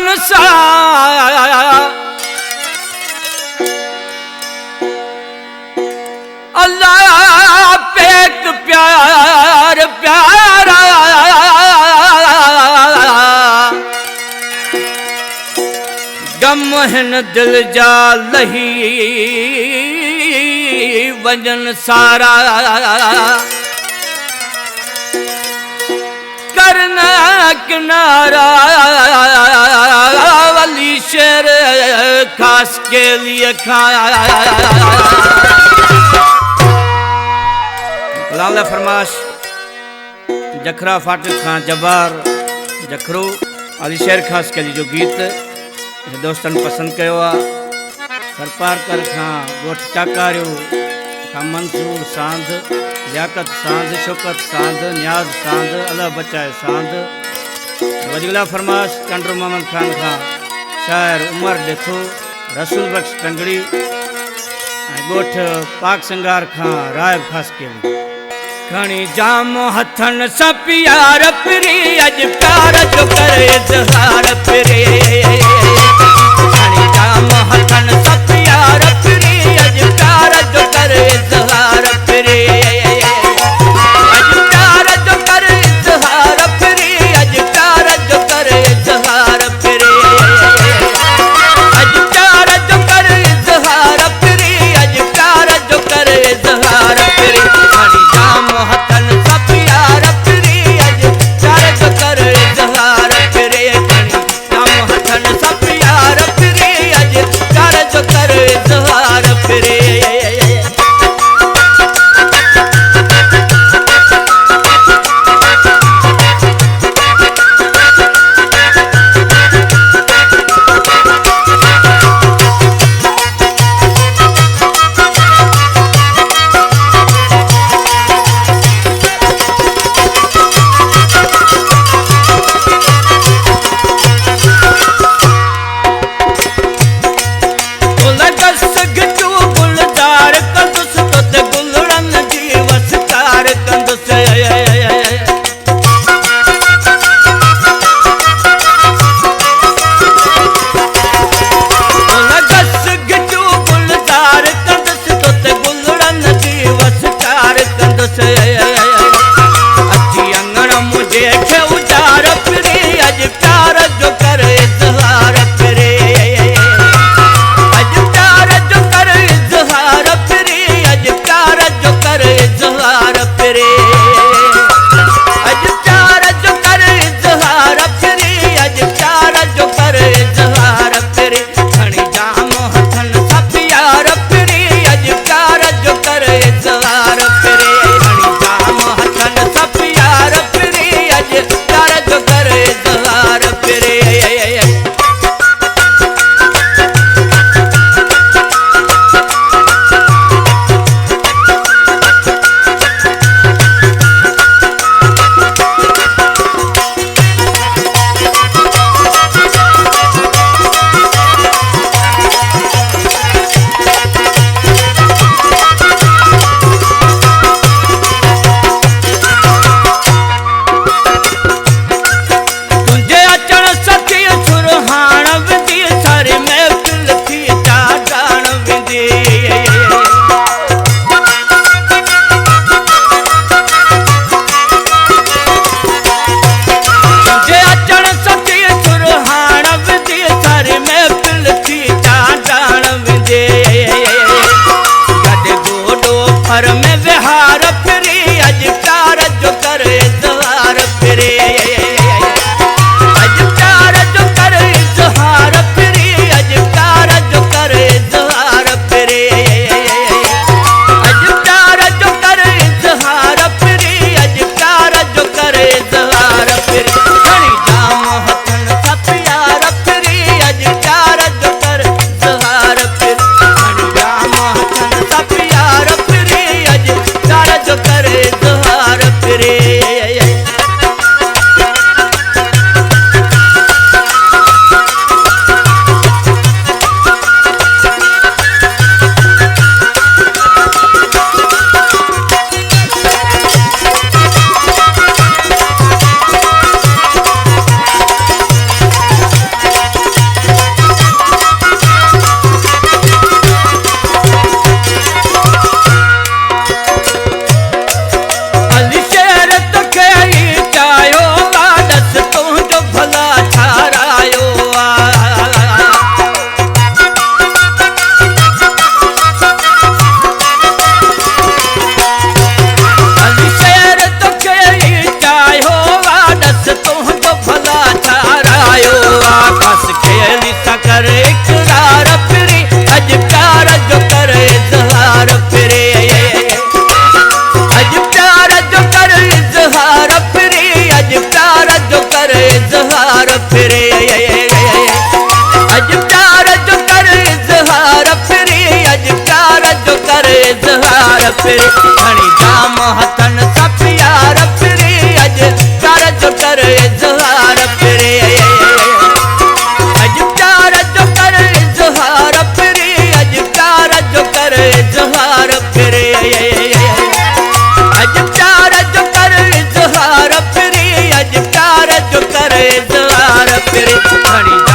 वजन सा अल्लाह पेक प्यार प्यारा गम हिन दिल जा लही वजन सारा करना किनारा वाली शेर खास के लिए खाया लाला फरमाश जखरा फाटिक खां जबार जखरो अली शेर खास के लिए जो गीत दोस्तन पसंद किया सरपारकर खां गोठ टाकारियो खां मंसूर सांध लियाकत सांध शौकत सांध न्याज सांध अल्लाह बचाए सांध वजीला फरमाश कंड्रो मोहम्मद खान खां शायर उमर ॾिठो रसूल बख्श टंगड़ी गोठ पाक सिंगार खां राय खास के खणी जाम हथन सा प्यार फिरी अज प्यार जो करे इज़हार फिरे खणी जाम हथन सा प्यार फिरी अज प्यार जो करे इज़हार फिरे अज प्यार जो करे इज़हार फिरी अज प्यार जो करे इज़हार फिरे अज प्यार जो करे इज़हार फिरी अज प्यार जो करे इज़हार फिरे खणी जाम हथन सा प्यार फिरी अज प्यार जो करे इज़हार फिरे खणी जाम हथन सा प्यार फिरी अज प्यार जो करे इज़हार फिरे करे फिरे खणी जाम हथन सा प्यार फिरे अज प्यार जो कर इजहार फिरे अज प्यार जो कर इजहार फिरे अज प्यार जो कर इजहार फिरे अज प्यार जो कर इजहार फिरे अज प्यार जो कर इजहार फिरे खणी